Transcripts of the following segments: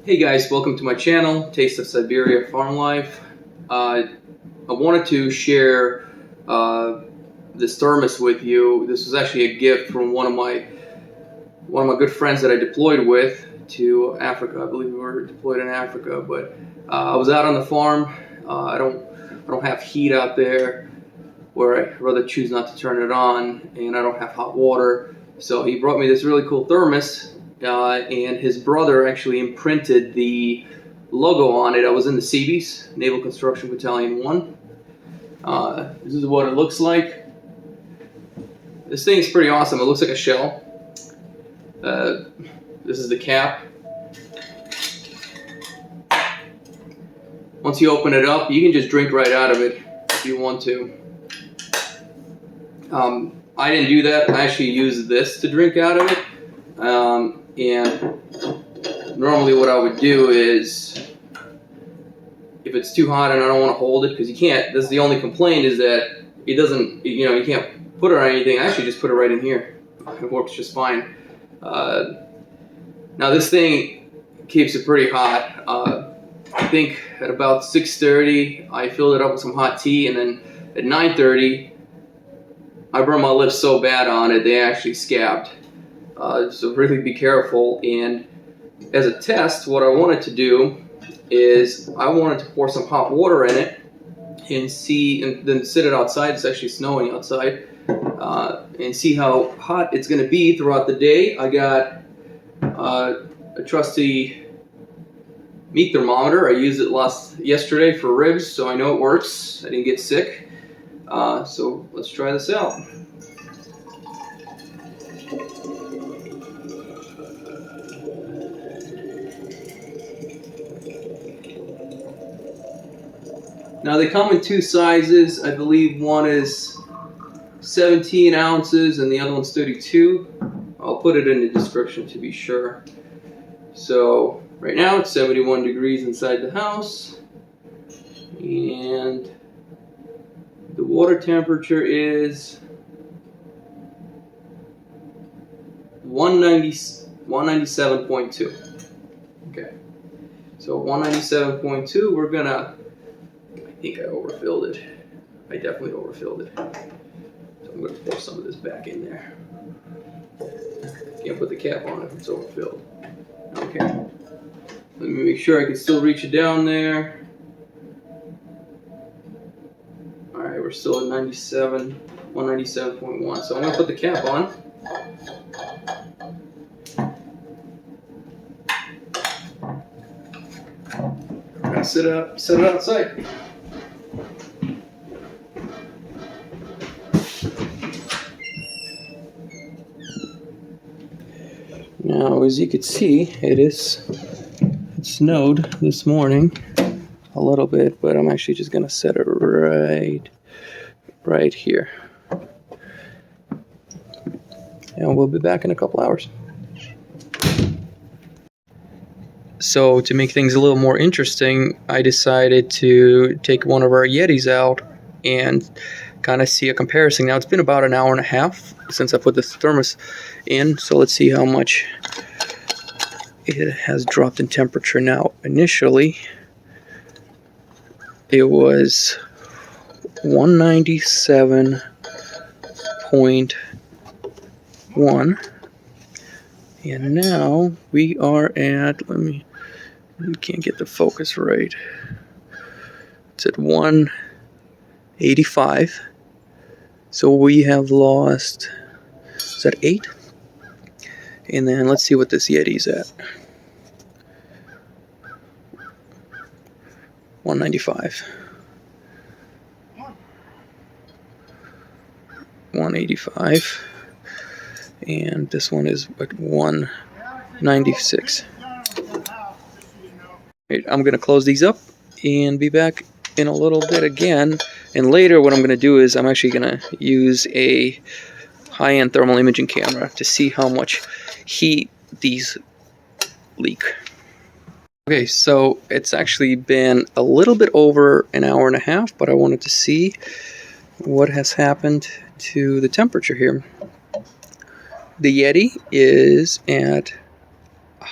Hey guys, welcome to my channel, Taste of Siberia Farm Life. I wanted to share this thermos with you. This was actually a gift from one of my good friends that I deployed with to Africa. I believe we were deployed in Africa, but I was out on the farm. I don't have heat out there, where I'd rather choose not to turn it on, and I don't have hot water. So he brought me this really cool thermos. And his brother actually imprinted the logo on it. I was in the Seabees, Naval Construction Battalion 1. This is what it looks like. This thing is pretty awesome. It looks like a shell. This is the cap. Once you open it up, you can just drink right out of it if you want to. I didn't do that. I actually used this to drink out of it. And normally what I would do is, if it's too hot and I don't want to hold it, because you can't, this is the only complaint, is that it doesn't, you can't put it on anything. I actually just put it right in here. It works just fine. Now this thing keeps it pretty hot. I think at about 6:30 I filled it up with some hot tea, and then at 9:30 I burned my lips so bad on it they actually scabbed. So really be careful. And as a test, what I wanted to do is I wanted to pour some hot water in it and then sit it outside. It's actually snowing outside, and see how hot it's going to be throughout the day. I got a trusty meat thermometer. I used it yesterday for ribs, so I know it works. I didn't get sick. So let's try this out. Now they come in two sizes. I believe one is 17 ounces and the other one's 32. I'll put it in the description to be sure. So right now it's 71 degrees inside the house, and the water temperature is 197.2. Okay, so 197.2. We're gonna, I think I overfilled it. I definitely overfilled it. So I'm going to pour some of this back in there. Can't put the cap on if it's overfilled. Okay. Let me make sure I can still reach it down there. Alright, we're still at 197.1. So I'm going to put the cap on. I'm going to set it outside. Now, as you can see, it snowed this morning a little bit, but I'm actually just gonna set it right here, and we'll be back in a couple hours. So to make things a little more interesting, I decided to take one of our Yettis out and kind of see a comparison. Now it's been about an hour and a half since I put this thermos in, so let's see how much it has dropped in temperature. Now initially it was 197.1, and now we are at, I can't get the focus right, it's at 185. So we have lost, is that 8? And then let's see what this Yetti's at. 195. 185. And this one is at 196. Right, I'm going to close these up and be back in a little bit again. And later what I'm going to do is I'm actually going to use a high-end thermal imaging camera to see how much heat these leak. Okay, so it's actually been a little bit over an hour and a half, but I wanted to see what has happened to the temperature here. The Yetti is at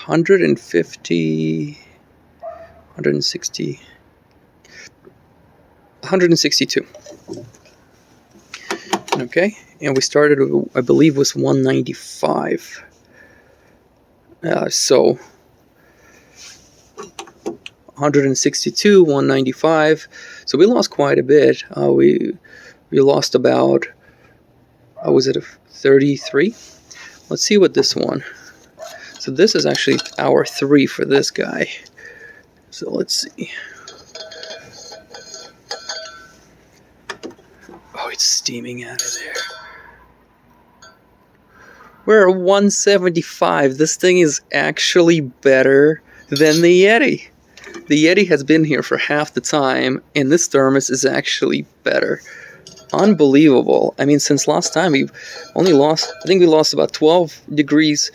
150, 160, 162. Okay, and we started, I believe, was 195. So 162, 195. So we lost quite a bit. We lost about, was it a 33? Let's see what this one. So this is actually hour 3 for this guy. So let's see. Oh, it's steaming out of there. We're at 175. This thing is actually better than the Yetti. The Yetti has been here for half the time, and this thermos is actually better. Unbelievable. I mean, since last time, we've only lost, I think we lost about 12 degrees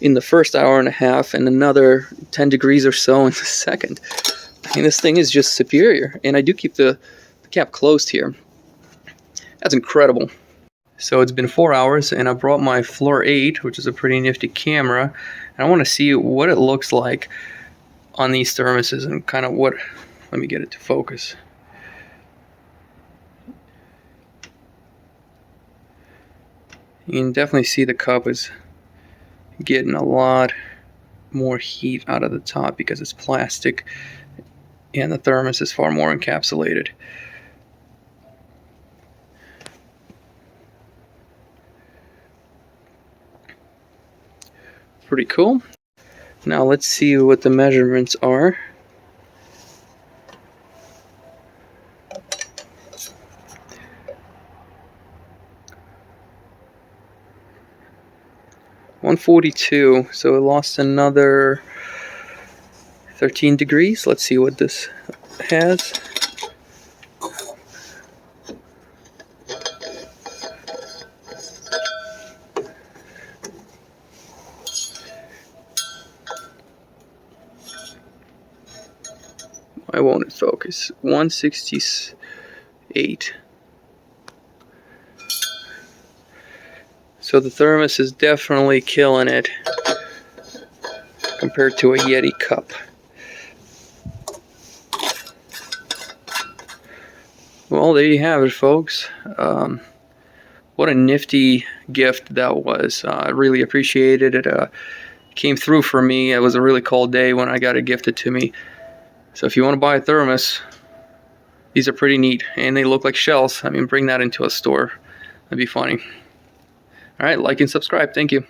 in the first hour and a half, and another 10 degrees or so in the second. I mean, this thing is just superior, and I do keep the cap closed here. That's incredible. So it's been 4 hours, and I brought my Floor 8, which is a pretty nifty camera, and I want to see what it looks like on these thermoses and kind of what. Let me get it to focus. You can definitely see the cup is getting a lot more heat out of the top because it's plastic, and the thermos is far more encapsulated. Pretty cool. Now let's see what the measurements are. .142, so it lost another 13 degrees. Let's see what this has. Why won't it focus? 168. So the thermos is definitely killing it compared to a Yetti cup. Well, there you have it, folks. What a nifty gift that was. I really appreciated it. Came through for me. It was a really cold day when I got it gifted to me. So if you want to buy a thermos, these are pretty neat, and they look like shells. I mean, bring that into a store. That'd be funny. All right, like and subscribe. Thank you.